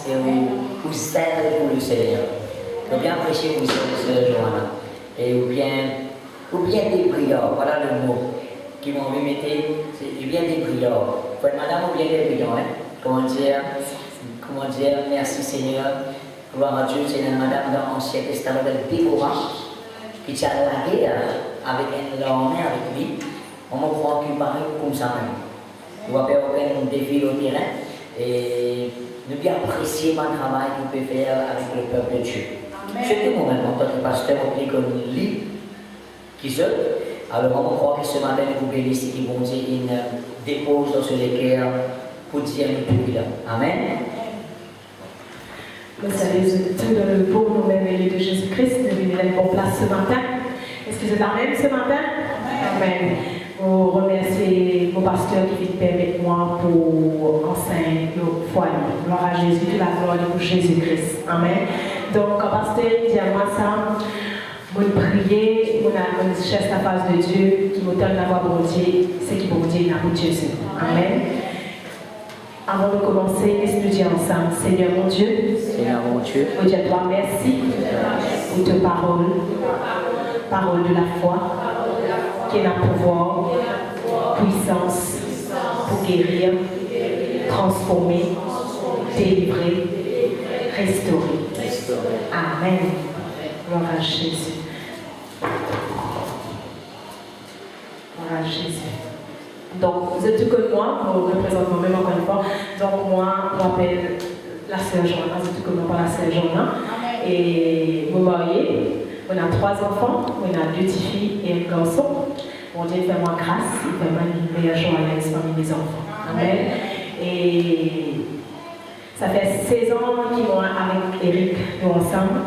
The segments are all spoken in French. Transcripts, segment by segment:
confiance et ou zèle pour le Seigneur. Ou bien prêcher pour Sœur Johanna. Et ou bien des prières, voilà le mot qui m'ont remis, c'est bien des prières. Frère madame, ou bien des prières, hein? Comment dire, merci Seigneur, gloire à Dieu, Seigneur madame, dans l'Ancien Testament de Déborah, qui t'a la guerre avec un armée avec lui, on me croit qu'il paraît comme ça même. Il va faire aucun défi au terrain et nous bien apprécier mon travail qu'on peut faire avec le peuple de Dieu. Surtout moi-même, en tant que pasteur, on dit qu'on lit qui seul. Alors on croit que ce matin, nous pouvons bénir qui vont dire une dépose dans ce cœur pour dire nous tout là. Amen. Vous savez, tout dans le beau nom merveilleux de Jésus-Christ, nous venons à une bonne place ce matin. Est-ce que c'est Amen ce matin? Amen. Vous remerciez vos pasteurs qui viennent permettre moi pour enseigner nos foyers. Gloire à Jésus, toute la gloire pour Jésus-Christ. Amen. Donc, quand pasteur dit à moi ça, mon prier, mon cherche la face de Dieu, qui me donne la voix pour Dieu, c'est qui pour Dieu, n'a pour Dieu. Amen. Avant de commencer, laisse-nous dire ensemble, Seigneur mon Dieu, je dis à toi merci pour ta parole, parole de la foi, qui est la pouvoir, puissance pour guérir, transformer, délivrer, restaurer. Amen. Gloire à Jésus. Gloire à Jésus. Donc, vous êtes tout comme moi, je me représente moi-même encore une fois. Donc, moi, je m'appelle la sœur Johanna, vous êtes tout comme moi par la sœur Johanna. Et vous mariez, on a 3 enfants, on a 2 petites filles et un garçon. Mon Dieu fait moi grâce, il fait moi une meilleure joyeuse parmi mes enfants. Amen. Et ça fait 16 ans qu'ils sont avec Eric, nous ensemble.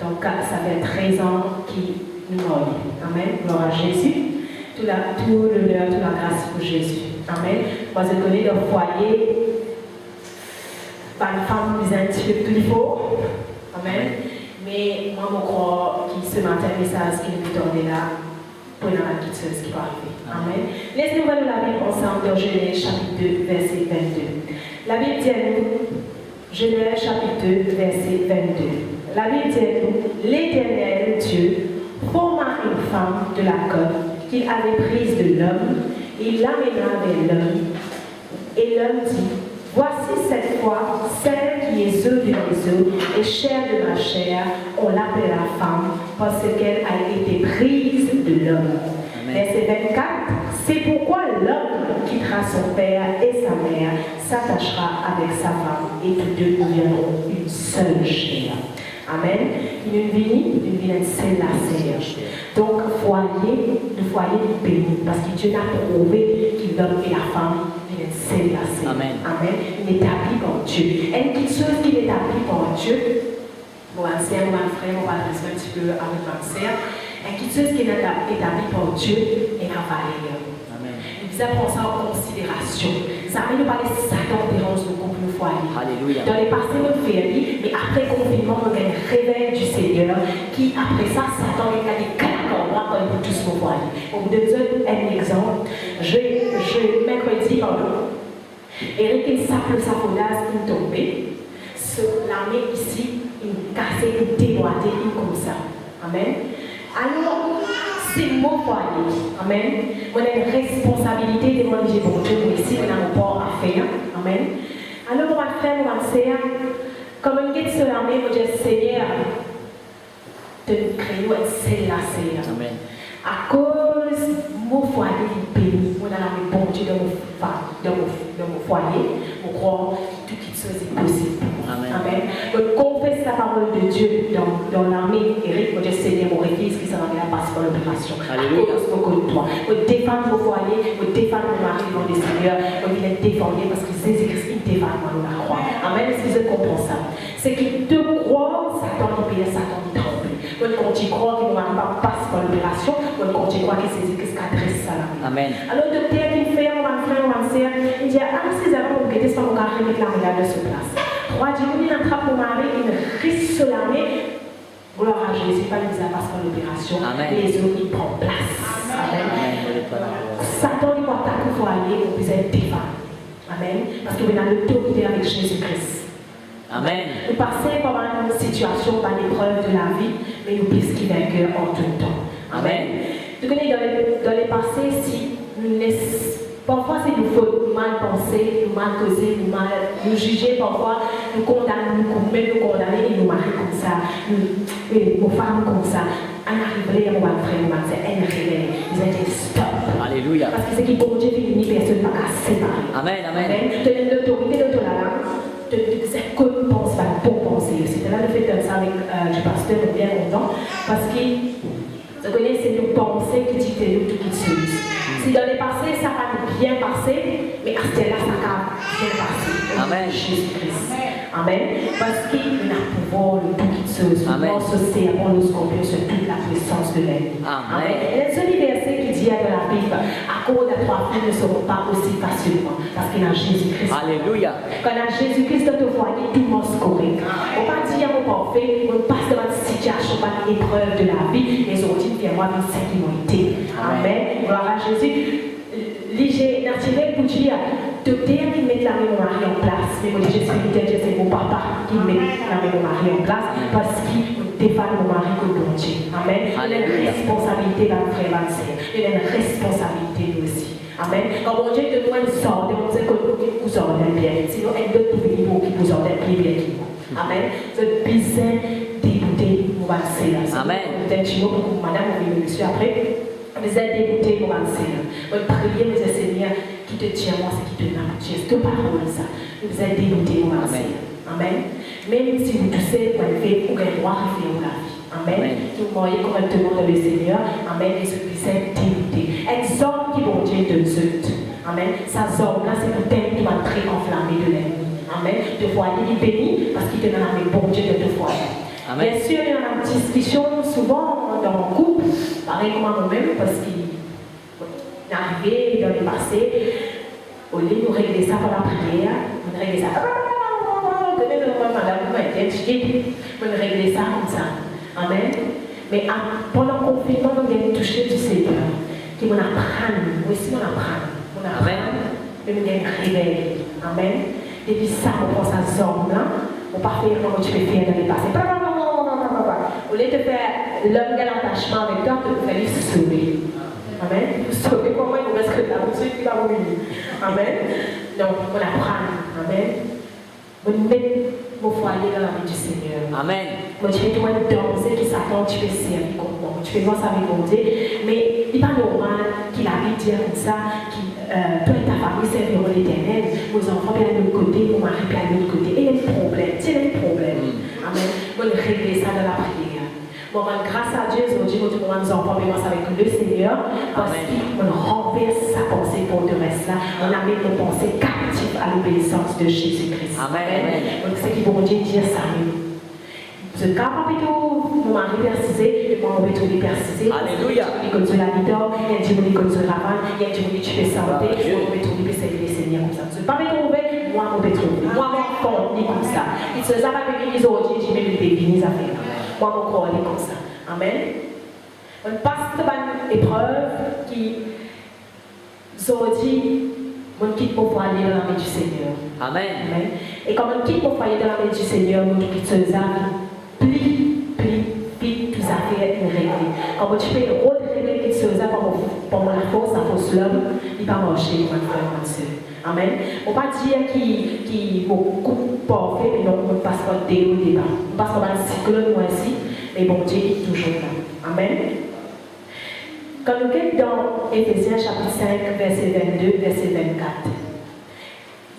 Donc, ça fait 13 ans qu'ils nous marient. Amen. Gloire à Jésus. Tout l'honneur, toute la grâce pour Jésus. Amen. Moi, je connais le foyer par une femme plus intime plus fort. Amen. Mais moi, je crois que ce matin, le message qui nous donne là, pour la quitteuse qui va arriver. Amen. Laissez-nous voir la Bible ensemble dans Genèse chapitre 2, verset 22. La Bible dit à nous, Genèse chapitre 2, verset 22. La Bible dit à nous, l'Éternel Dieu forma une femme de la côte qu'il avait prise de l'homme, il l'amena vers l'homme, et l'homme dit, voici cette fois celle qui est œuf de mes os et chair de ma chair, on l'appellera femme, parce qu'elle a été prise de l'homme. Verset 24, c'est pourquoi l'homme quittera son père et sa mère, s'attachera avec sa femme, et tous deux deviendront une seule chair. Amen. Une vie, c'est la Seigneur. Donc, le foyer est béni, parce que Dieu a prouvé que l'homme et la femme viennent s'enlacer. Amen. Amen. Il est établi par Dieu. Et une chose qui est établie par Dieu, mon frère, on va adresser un petit peu avec ma sœur. Et une chose qui est établie par Dieu est la valeur. Il faisait prendre ça en considération. Ça ne veut pas laisser Satan déranger le couple foyer. Alléluia. Dans les passés, on fait mais après le confinement, on a un réveil du Seigneur qui, après ça, Satan a dit quand il peut tous mon foyer. Pour vous donner un exemple, mercredi, Eric, il s'appelle sa fodasse, il est tombé. L'armée ici, il cassait, il déboîtait, il comme ça. Amen. Alors, c'est mon foyer. Amen. On a une responsabilité devant Dieu pour Dieu, pour ici, on a un port à faire. Amen. Alors, mon frère, mon sœur, comme on dit sur l'armée, on dit Seigneur, de nous créer c'est la Seigneur. Amen. À cause de mon foyer béni, on a la bon Dieu dans mon foyer, on croit que toute chose est possible. Amen. Amen. Donc, confesse la parole de Dieu dans l'armée. Eric, mon Dieu, Seigneur, mon réflexe qui s'en vient à passer par l'opération. Alléluia. De toi. On défend mon foyer, on défend mon mari devant le Seigneur, on vient défendre parce que Jésus-Christ, il défend moi, on la croix. Amen. Est-ce que vous comprenez ça? C'est qu'il te croit, Satan qui paye, Satan qui tremble. Quand tu crois que mon mari va passer par l'opération, quand tu crois que Jésus-Christ adresse ça. Amen. Alors, le docteur qui fait, mon frère, mon sœur, il dit, ah, si vous avez un guetté, c'est pas mon carré, mais la regarde sur place. Roi Dieu, il entra pour Marie, il risque sur l'armée. Gloire à Jésus, pas nous passe par l'opération. Les autres, ils prennent place. Amen. Satan, il va attaquer pour aller, on peut être défendu. Amen. Parce qu'on a l'autorité avec Jésus-Christ. Amen. Nous passons par une situation, par l'épreuve de la vie, mais nous plus qui vainqueurs en tout temps. Amen. Tu connais dans les passés, si nous parfois c'est nous fautes, nous mal penser, nous mal causer, nous mal nous juger, parfois nous condamner, nous condamner et nous marier comme ça, nos femmes comme ça. On arrive à mon frère, mon frère, elle réveille, ils ont dit stop. Alléluia. Parce que c'est qui bon Dieu fait une personne pas à séparer. Amen, amen. Tu as l'autorité de ton âme, tu sais que tu penses pas pour penser. C'était là le fait de ça avec du pasteur bien longtemps, parce que vous connaissez, c'est nos pensées qui dictent tout qui se passe. Si dans le passé, ça va bien passer, mais à ce là ça va bien passer. Amen. Jésus-Christ. Amen. Parce qu'il a pouvoir de tout qui se passe. Pouvoir se servant le scorpion sur toute la puissance de l'ennemi. Amen. Et le seul verset qui dit dans la Bible, à cause de trois filles ne seront pas aussi facilement. Parce qu'il a Jésus-Christ. Alléluia. Quand il a Jésus-Christ dans ton foyer, tout le monde se correct. On va dire mon parfait, on passe dans une situation, dans une épreuve de la vie, et on dit, viens-moi avec ce qui m'ont été. Amen. Gloire à Jésus. L'IG naturel pour dire, docteur qui met la main Marie en place. Mais moi, je suis peut-être, c'est mon papa qui met la main Marie en place parce qu'il défend mon mari comme bon Dieu. Amen. Il a une responsabilité dans le frère Vincent. Il a une responsabilité aussi. Amen. Quand mon Dieu te doit une sorte, on sait que vous ordonnez bien. Sinon, elle doit trouver les mots qui vous ordonnent bien. Amen. C'est bizarre d'écouter mon Vincent. Amen. Peut-être que vous, madame, vous monsieur après. Vous êtes dégoûté pour un Seigneur. Votre prière, mes Seigneur, qui te tient, moi, c'est qui te nomme. Tu es cette parole, ça. Vous êtes dégoûté pour un Seigneur. Amen. Même si vous toussez, vous avez pour le droit de faire la vie. Amen. Si vous voyez correctement dans le Seigneur, Amen, et ce qui s'est dégoûté. Exemple qui vont Dieu de Zut. Amen. Sa zone là, c'est pour thème qui va très enflammé de l'ennemi. Amen. De foyer, il est béni parce qu'il te donne un bon Dieu de te foyer. Amen. Bien sûr, il y a une discussion souvent dans mon couple, pareil comme moi-même, parce qu'il est arrivé dans le passé, au lieu de régler ça par la prière, on règle ça. On règle ça comme ça. Amen. Mais pendant le confinement, on a touché du Seigneur, qui m'en apprend, moi aussi on apprend. On apprend, mais on a un réveil. Amen. Et puis ça, on pense à ce homme-là, on ne peut pas faire comment tu peux faire dans le passé. Au lieu de faire l'homme qui a l'attachement avec toi, il fallait se sauver. Amen. Vous sauvez comment il vous reste que là, vous qui va vous bénir. Amen. Donc, on apprend. Amen. On met vos foyers dans la vie du Seigneur. Amen. Moi, tu fais toi danser qui s'attend, tu fais servir comme moi. Tu fais voir ça avec mon Dieu. Mais il n'est pas normal qu'il arrive dire comme ça, toi et ta famille serviront l'Éternel, vos enfants viennent de l'autre côté, vos maris viennent de l'autre côté. Et il y a un problème. C'est un problème. Amen. On va régler ça dans la prière. Bon, grâce à Dieu, aujourd'hui, nous enfants commencent avec le Seigneur parce qu'on renverse sa pensée pour le reste là. On amène nos pensées captives à l'obéissance de Jésus-Christ. Amen. Donc, c'est qui bon Dieu dire ça. Vous êtes capable de mon mari persisé, moi, on va trouver persisé. Alléluia. Il y a comme sur la vidéo, il y a du monde comme sur la vanne, il y a du monde qui fait santé, on va trouver servir les Seigneurs comme ça. Vous n'êtes pas trouver, moi, on va trouver. Moi, mon corps, il est comme ça. Il se ça va venir aujourd'hui, je vais le bénir, ça fait. Moi, mon corps, il est comme ça. Amen. On passe par une épreuve qui, aujourd'hui, on quitte mon foyer dans la main du Seigneur. Amen. Amen. Et quand on quitte mon foyer dans la main du Seigneur, on quitte ce âme. Puis tout ça fait une règle. Quand tu fais le rôle de règle qui se faisait pour la force l'homme, il ne va pas marcher comme un frère, comme une soeur. Amen. On ne va pas dire qu'il faut beaucoup parfait, mais non, on ne passe pas dès le débat. On passe pas dans le cycle, moi aussi, mais bon Dieu est toujours là. Amen. Quand nous sommes dans Éphésiens chapitre 5, verset 22, verset 24.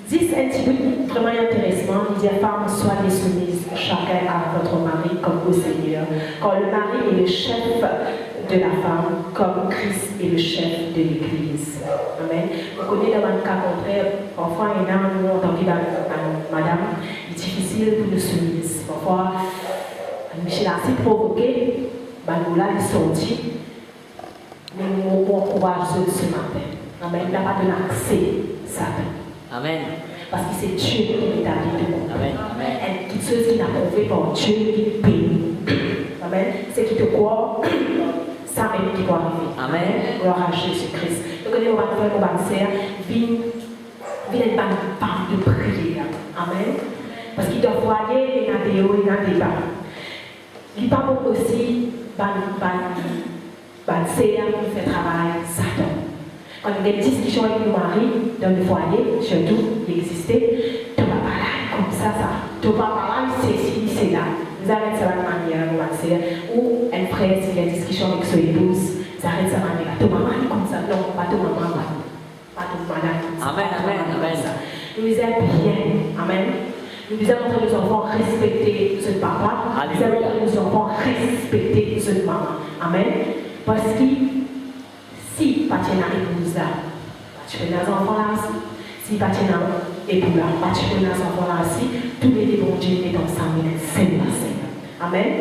10 un petit peu vraiment intéressant, il dit femmes, soyez soumises chacun à votre mari comme au Seigneur. Quand le mari est le chef de la femme, comme Christ est le chef de l'Église. Amen. Vous connaissez dans un cas contraire, parfois il y a un moment dans madame, il est difficile pour nous soumise. Parfois, Michel a assez provoqué, là il est sorti, mais nous encourageons ce matin. Amen. Il n'a pas donné accès à ça. Amen. Parce que c'est Dieu qui est établi de monde. Amen. Amen. Et qui chose qui n'a prouvé par Dieu qui bénit. Amen. C'est qui te croit, ça même qui doit arriver. Amen. Gloire à Jésus-Christ. Donc, on va faire mon banquier, viens une femme de prière. Amen. Parce qu'il doit voir vidéo, il y a un débat. Il parle aussi c'est pour faire travail Satan. Quand il y a une discussion avec mon mari dans le foyer, surtout, il existait, tu vas pas là comme ça, tu vas pas là, c'est ici, c'est là. Vous arrêtez ça de manière, ou un frère, s'il y a une discussion avec son épouse, vous arrêtez ça de manière, tu maman comme ça, non, pas ton maman, pas ton madame. Amen, amen, amen. Nous aimons bien, amen. Nous devons montrer nos enfants respecter ce papa. Nous devons montrer nos enfants respecter ce maman. Amen. Parce que si pas tu as épouse là, tu peux les enfants là aussi. Si pas tu as épouse là, tu peux les enfants là aussi. Tous les bons Dieu est ensemble, c'est le Seigneur. Amen.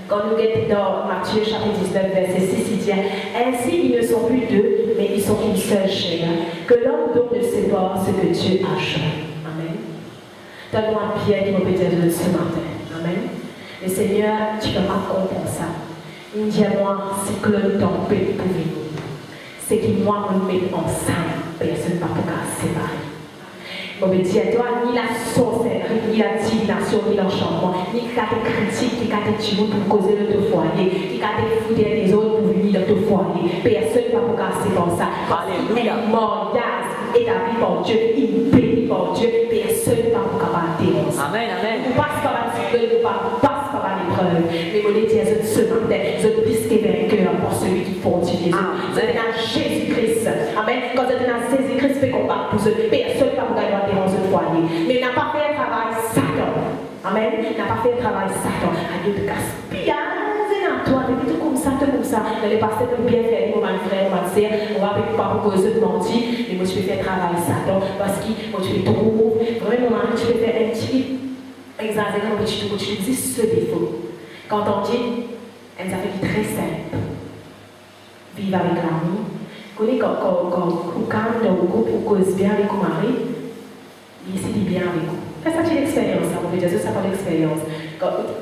Quand nous sommes dans Matthieu chapitre 19, verset 6, il dit ainsi ils ne sont plus deux, mais ils sont une seule chair. Que l'homme donc ne sait pas ce que Dieu a joint. Amen. Donne-moi Pierre qui me peut dire ce matin. Amen. Le Seigneur, tu ne peux pas comprendre ça. Il me dit à moi, c'est que le temps peut pour nous. C'est que moi, on me met ensemble. Personne ne va pouvoir séparer. On me dit à toi, ni la sorcellerie, ni la divination, ni l'enchantement, ni quand tu critiques, ni quand tu pour causer de ton foyer, ni quand tu fous des autres pour venir dans ton foyer. Personne ne va pouvoir séparer ça. Alléluia. Un mariage établi par Dieu, impéri par Dieu, personne ne va pouvoir dénoncer. Amen, amen. Nous passe par la difficulté, nous passe par l'épreuve. Mais mon Dieu, ce matin, je plus que vainqueur pour celui qui fortifie. Vous êtes dans Jésus-Christ. Amen. Quand vous êtes dans Jésus-Christ, vous combattre pour ce. Personne ne va pouvoir dénoncer le foyer. Mais il n'a pas fait un travail Satan. Amen. Il n'a pas fait un travail Satan. Adieu de gaspillage. Toi, depuis tout comme ça, dans les pasteurs peuvent bien faire, mon frère, ma soeur, on va avec pas pour causer de mentir, mais moi je peux faire travail Satan, parce que moi je peux trouver, vraiment, je peux faire un petit exagération, mais tu dis ce défaut. Quand on dit, elle a fait très simple, vivre avec l'amour, quand vous calme dans le groupe, vous causez bien avec vos maris, il dit bien avec vous. Ça, c'est une expérience, ça, on peut dire, ça, pas l'expérience.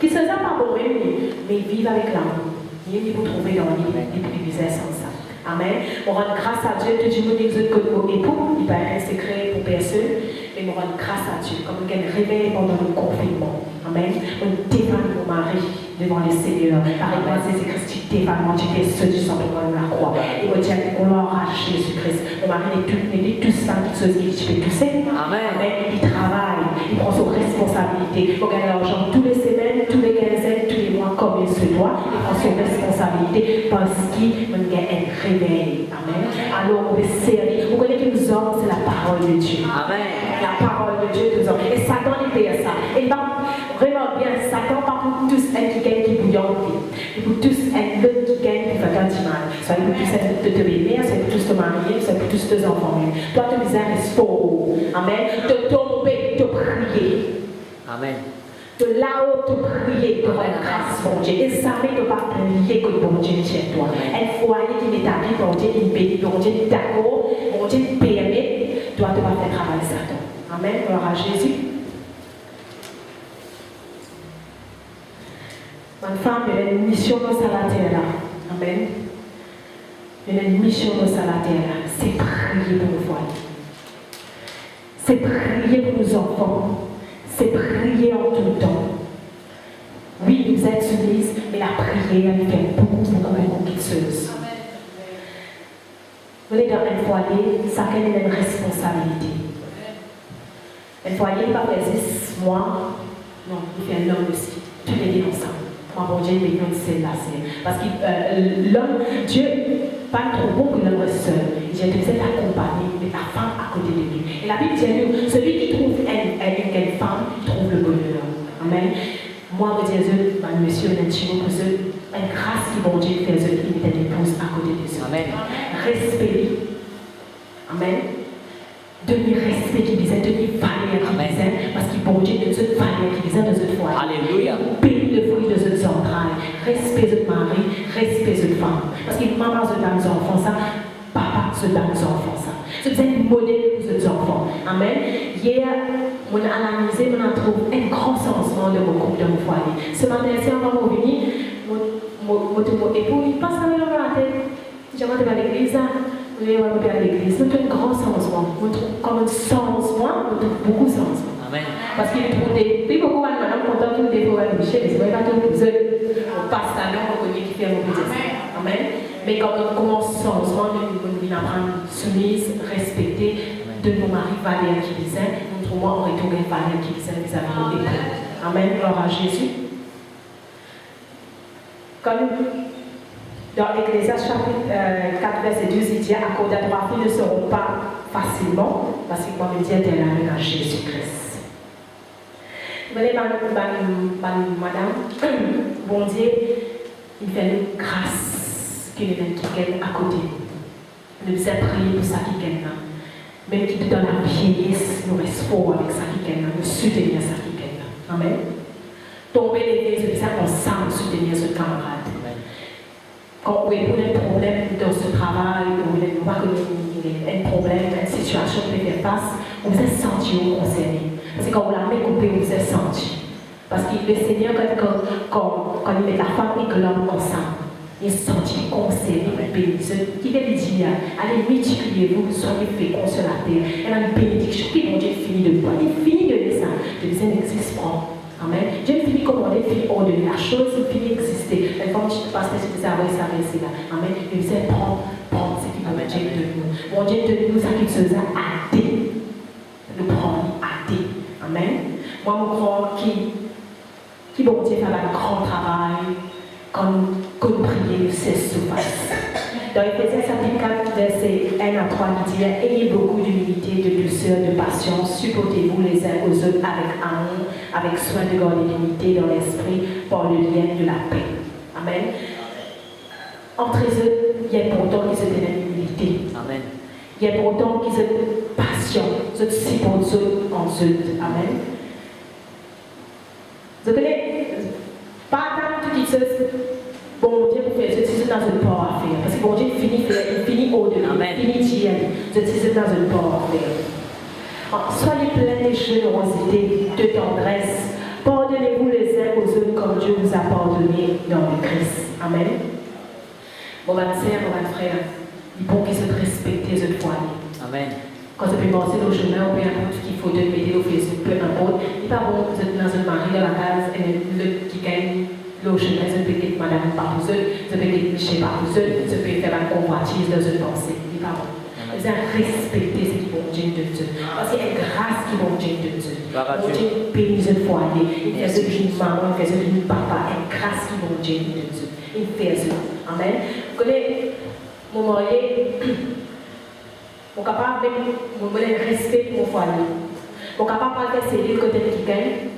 Qui se sent pas bon, mais vivre avec l'amour. Il faut trouver dans les business sans ça. Amen. On rend grâce à Dieu, tout le monde dit que nos époux, il va être un secret pour personne, mais on rend grâce à Dieu, comme on gagne réveil pendant le confinement. Amen. On défend mon mari devant le Seigneur. Par exemple, Jésus-Christ, tu défends, tu fais ce du sang de la croix. Et on dit, gloire à Jésus-Christ. Mon mari n'est tout ça, toutes choses qui tu peux tousser. Amen. Amen. Il travaille, il prend son responsabilité. Il gagne l'argent tous les semaines, tous les quinzaines, tous les mois, comme il se doit. Il prend son responsabilité parce qu'il gagne un réveil. Amen. Alors, on veut servir. Vous connaissez que nous hommes, c'est la parole de Dieu. Amen. La parole de Dieu nous hommes. Et Satan, il fait ça. Et va vraiment bien, Satan, pas pour tous un qui gagne qui bouillonne. Et pour tous un autre qui gagne qui fait un petit mal. Soit pour tous un de te bénir, soit pour tous te marier, soit pour tous tes enfants. Toi, ton visage est fort. Amen. De tomber, de prier. Amen. De là-haut, de prier, de rendre grâce, mon Dieu. Et ça ne pas prier que bon Dieu chez toi. Un foyer qui m'établit, bon Dieu, il bénit, bon Dieu, d'accord, bon Dieu, permet, toi, tu vas faire travail Satan. Amen. Gloire à Jésus. Ma femme, elle a une mission dans la terre là. Amen. Elle a une mission dans la terre là. C'est prier pour nos foyers. C'est prier pour nos enfants. C'est prier en tout temps. Oui, nous êtes soumises, mais la prière, elle fait beaucoup de choses. Vous voyez, dans un foyer, chacun a une responsabilité. Un foyer, pas faire moi, non, il fait un homme aussi. Tous les deux ensemble. Moi, bon Dieu, il est c'est là. Parce que l'homme, Dieu, pas trop bon que l'homme seul. J'ai besoin d'accompagner la femme à côté de lui. Et la Bible dit, celui qui trouve une femme, il trouve le bonheur. Amen. Moi, je dis, monsieur, une grâce qui, bon Dieu, fait une épouse à côté de lui. Amen. Respect. Amen. Donner respect qui disait, donner valeur qui disait, parce qu'il bon Dieu de cette valeur qui disait de cette foi. Alléluia. Pays de fruits de cette entrailles. Respect de mari, respect de femme. Parce que maman se donne aux enfants ça, papa se donne aux enfants ça. C'est un modèle pour ces enfants. Amen. Hier, on a analysé, on a trouvé un grand changement de mon couple, de mon foyer. Ce matin, si on va revenir, mon époux, il passe avec la tête. J'aimerais aller à l'église. Oui, on va à l'église. C'est un grand changement. On trouve comme un changement, on trouve beaucoup de changement. Amen. Parce qu'il trouve des beaucoup de content que nous devons aller chercher, mais c'est pas tout pour eux. On passe à l'heure, on connaît qui fait mon petit. Amen. Mais quand on commence changement, nous apprendre soumise, respecter de nos maris Valérie qui disaient, nous trouvons en retour Valérie qui disait vis-à-vis de nos époux. Amen. Gloire à Jésus. Comme dans Ecclésiaste chapitre 4, verset 12, il dit à cause de 3 filles ne seront pas facilement, parce que moi, je dis elle amène à Jésus-Christ. Vous voyez, madame, bon Dieu, il fait une grâce qu'il est qui gagne à côté. Nous devons prier pour ça qui gagne. Même qui dans la vieillesse, nous restons forts avec ça qui gagne, nous soutenir ça qui gagne. Amen. Tomber les pieds, c'est ça ensemble, soutenir ce camarade. Quand vous avez un problème dans ce travail, ou vous voyez un problème, une situation que vous faites face, vous êtes senti concerné. Parce que quand vous l'avez coupé, vous êtes senti. Parce que le Seigneur, quand il met la femme et que l'homme ensemble, il est senti concerné, béni. Il veut dire, allez multipliez-vous, soyez féconds sur la terre. Il y a une bénédiction qui mon Dieu finit de toi. Il finit de ça. Je disais, n'existe pas. Amen. Dieu finit commander, finit ordonner. La chose finit d'exister. Et comme je passe, je disais, ah oui, ça va ici là. Amen. Il disait, prends ce qui va Dieu de nous. Mon Dieu de nous, ça qui se faisait hâter. Nous prendre hâter. Amen. Moi, je crois qui bon Dieu fait un grand travail quand nous prions, c'est surface. Dans Éphésiens chapitre 4, verset 1 à 3, il dit, ayez beaucoup d'humilité, de douceur, de patience, supportez-vous les uns aux autres avec amour, avec soin de garder l'unité dans l'esprit par le lien de la paix. Amen. Entre eux, il y a pourtant qu'ils se donnent l'humilité. Amen. Il y a pourtant qu'ils se patient, ils se supportent en eux. Amen. Vous connaissez, pas tant tout qui se bon Dieu pour faire ceci dans une part à faire. Parce que bon Dieu finit au-delà. Il finit d'y aller. Ceci dans une part à faire. Soyez pleins de générosité, de tendresse. Pardonnez-vous les uns aux autres comme Dieu vous a pardonné dans le Christ. Amen. Mon sœur, mon frère, il faut qu'ils se respectent les autres foyers. Amen. Quand tu peux penser au chemin, ou peu importe qu'il faut te mettre au Facebook, peu importe, il n'est pas bon que vous êtes dans un mari dans la case et le qui gagne. Le chemin, je peux quitter madame par vous seul, je peux quitter Michel par vous seul, je peux faire un convoitise dans une pensée. Il n'est pas bon. Vous avez respecté ce qui est bon Dieu de Dieu. Parce qu'il y a une grâce qui est bon Dieu de Dieu. Bon Dieu bénit ce foyer. Il fait ce d'une maman, il fait ce d'une papa. Une grâce qui est bon Dieu de Dieu. Il fait ce. Amen. Vous connaissez, mon mari, mon capable avec mon respect pour mon foyer. Mon capable de faire ses livres côté qui gagne.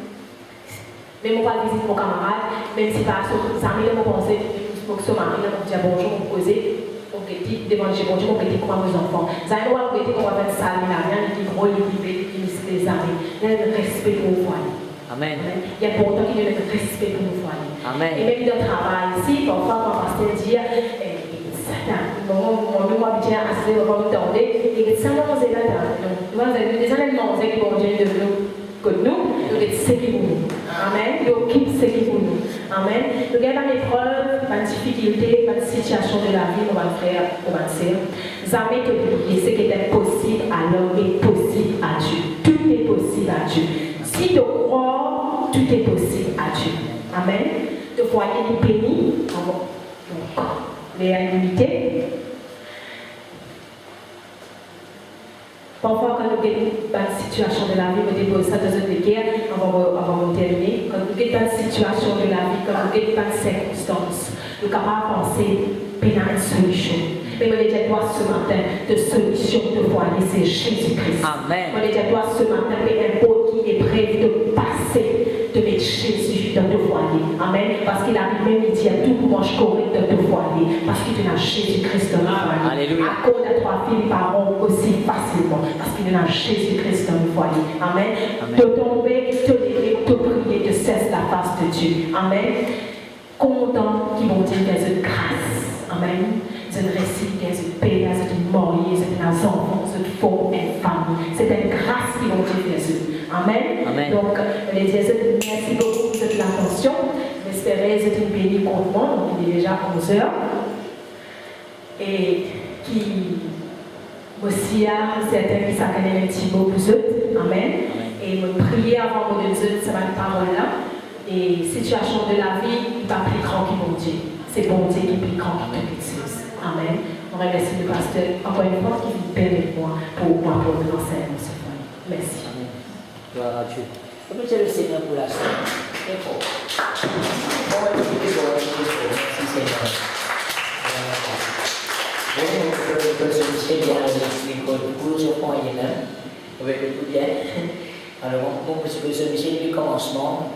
Même on va visiter mon camarade, même si par exemple, ça m'a pensé, pour que ce mari, on dit bonjour, on poser, on dit devant le bonjour, on dit comment vos enfants. Ça va nous dire qu'on va faire ça, mais la rien qui gros, qui muscle les amis. Il y a un respect pour le foyer. Amen. Il y a pourtant qu'il y a un respect pour le foyer. Amen. Et même dans le travail, ici, parfois, quand on va se dire, mon mémoire vient assez, on va nous tendre, et ça va nous aider là-dedans. Nous avons des éléments qui vont venir de nous. Que nous, nous devons séquer pour nous. Amen. Nous devons séquer pour nous. Amen. Nous avons une épreuve, une difficulté, une situation de la vie, on va le faire, on va le faire. Jamais te oublier ce qui est impossible à l'homme est possible à Dieu. Tout est possible à Dieu. Si tu crois, tout est possible à Dieu. Amen. De foyer est béni. Donc, les réalités. Parfois, quand nous avons une situation de la vie, nous déposons ça dans une guerre avant de terminer. Quand nous avons une situation de la vie, quand nous avons une circonstance, nous sommes capables de penser à une solution. Mais nous avons ce matin de solution de foyer, c'est Jésus-Christ. Amen. Nous avons ce matin un pot qui est prêt de passer, de mettre Jésus dans ton foyer. Amen. Parce qu'il arrive même, il dit à tout manche correct dans ton foyer. Parce qu'il a Jésus-Christ dans le foyer. Alléluia. À cause de 3 filles parents aussi facilement. Parce qu'il a Jésus-Christ dans le foyer. Amen. De tomber, te lever, te prier, te cesse la face de Dieu. Amen. Content qu'ils vont dire qu'il y a une grâce. Amen. C'est une récit, c'est une paix, c'est une mariée, c'est une enfant, c'est une femme, une famille. C'est une grâce qu'ils vont dire Jésus. Amen. Amen. Donc, les Jésus, merci beaucoup pour l'attention. J'espère que c'est une bénie contre moi. Donc, il est déjà 11 heures. Et qui aussi a certains qui s'accordent un petit mot pour eux. Amen. Et me prier avant de dire cette parole-là. Et situation de la vie, il va plus grand que mon Dieu. C'est bon Dieu qui est plus grand que toutes choses. Amen. On remercie le pasteur encore une fois qui vient avec moi pour l'enseignement ce soir. Merci. Amen. Gloire à Dieu. Remerciez le Seigneur pour la soeur. Très fort. Merci Seigneur. Bon, je suis bien l'école du cours, je prends même, avec le tout bien. Alors, mon petit peu ce Michel du commencement,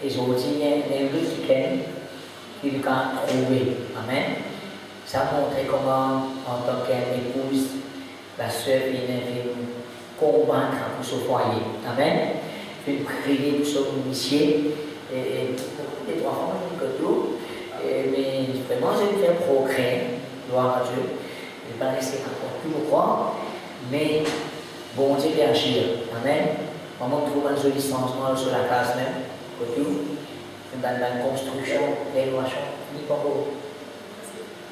et je vous dis, il y a un week-end qu'il a trouvé. Amen. Ça montre comment, en tant qu'épouse, la soeur vient combattre pour ce foyer. Amen. Il prier pour ce Michel, et les trois femmes, que tout. Mais vraiment, je vais faire progrès. Gloire à Dieu. Je ne vais pas rester encore tout le croire, mais bon Dieu peut agir. Amen. Maman trouve un joli changement sur la case même, pour tout. Dans la construction, l'évaluation, ni pas beau.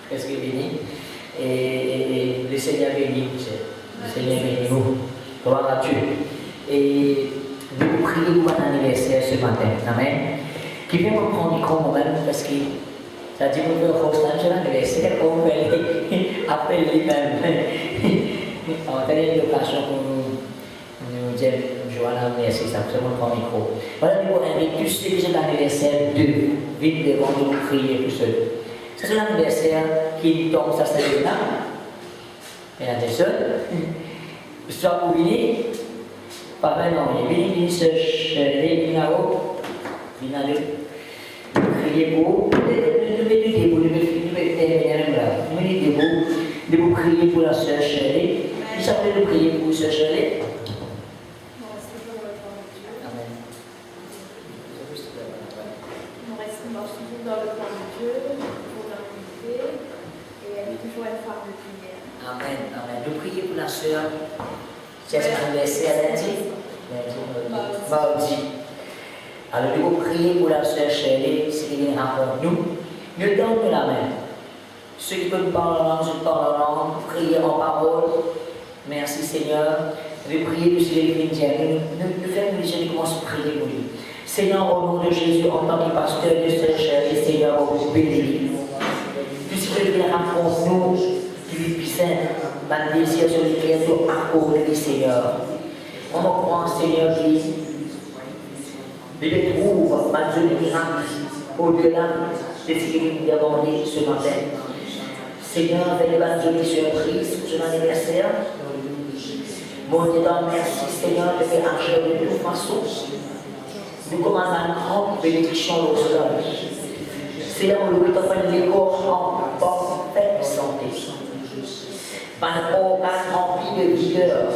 Qu'est-ce qu'il bénit? Et le Seigneur bénit, le Seigneur bénit nous. Gloire à Dieu. Et je vous prie pour votre anniversaire ce matin. Amen. Qui vient me prendre compte moi-même parce que ça dit que vous avez l'anniversaire, on va appeler lui-même. On a une occasion pour nous dire, Joanna, merci, ça vous prend le micro. Voilà, nous invitons tous ceux qui ont l'anniversaire de vite devant nous prier pour ceux. Ça c'est l'anniversaire qui tombe, ça c'est là. Mesdames et sœurs, soit vous venez, pas vraiment, venez se chercher, venez là-haut, venez prier pour de vous prier pour la sœur Shirley. Qui s'appelle de prier pour sœur Shirley? Amen. Nous restons toujours dans le plan de Dieu, pour l'unité, et elle est toujours une femme de prière. Amen, amen. Nous prions pour la sœur. C'est son anniversaire lundi? Mardi. Alors, nous prions pour la sœur Shirley, si elle rencontre nous. Nous donnons la main. Ceux qui peuvent parler en langue, je parle en langue, prier en parole. Merci Seigneur. Nous prions pour les Indiens. Nous faisons les gens qui commencent à prier pour lui. Seigneur, au nom de Jésus, en tant que pasteur de sœur Shirley, Seigneur, vous bénissez. Puisque vous rencontrez nous, qui puissent un désir sur les créatures accorder, Seigneur. On croit, Seigneur, qui les trouve, malgré les miracles, au-delà de ce que nous demandons ce matin. Seigneur, avec la jolie surprise pour son anniversaire, mon Dieu, merci Seigneur de faire agir de toute façon. Nous commandons une grande bénédiction au cela. Seigneur, nous lui offrons les corps en parfaite santé. Par un organe rempli de vigueur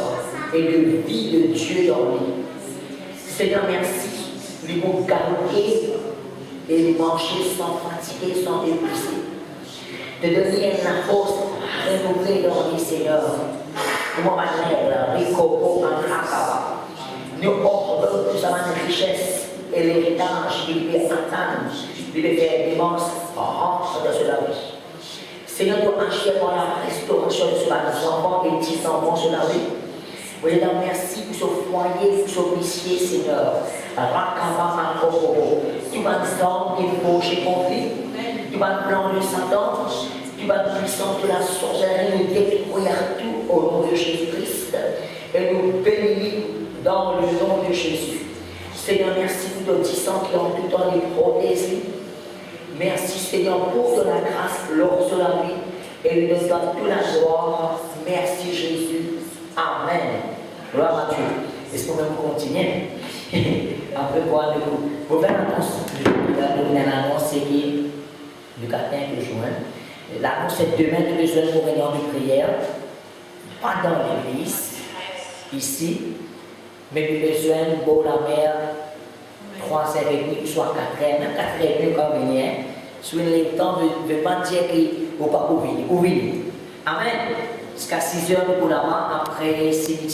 et de vie de Dieu dans lui. Seigneur, merci. Lui pour garder et marcher sans fatiguer, sans épuiser. De donner la force renouvelée dans lui, Seigneur. Nous ordonnons que ça va une richesse et l'héritage qu'il peut atteindre, il peut faire immense rentre dans cela. Seigneur, nous achètons la restauration de cela, nos enfants et petits-enfants sur la vie. Vous êtes merci pour ce foyer, pour ce métier, Seigneur. Tu vas nous ordre et faucher conflit. Tu vas le plan de Satan. Tu vas le puissance de la sorcellerie. Nous détruire tout au nom de Jésus-Christ. Et nous bénir dans le nom de Jésus. Seigneur, merci pour nos dissents qui ont tout le temps les protégés. Merci, Seigneur, pour de la grâce lors de la vie. Et nous donne toute la gloire. Merci, Jésus. Amen. Gloire à Dieu. Est-ce qu'on peut continuer? Après quoi, vous faites l'annonce qui du 4 juin. L'annonce c'est demain, nous besoin de réunion de prière. Pas dans l'église, ici, mais nous besoin de boire la mer 3h30, soit 4h, même 4h30 quand venir. Sur le temps, ne veut pas dire qu'il ne faut pas ouvrir. Amen. Jusqu'à 6h pour là-bas, après 6h.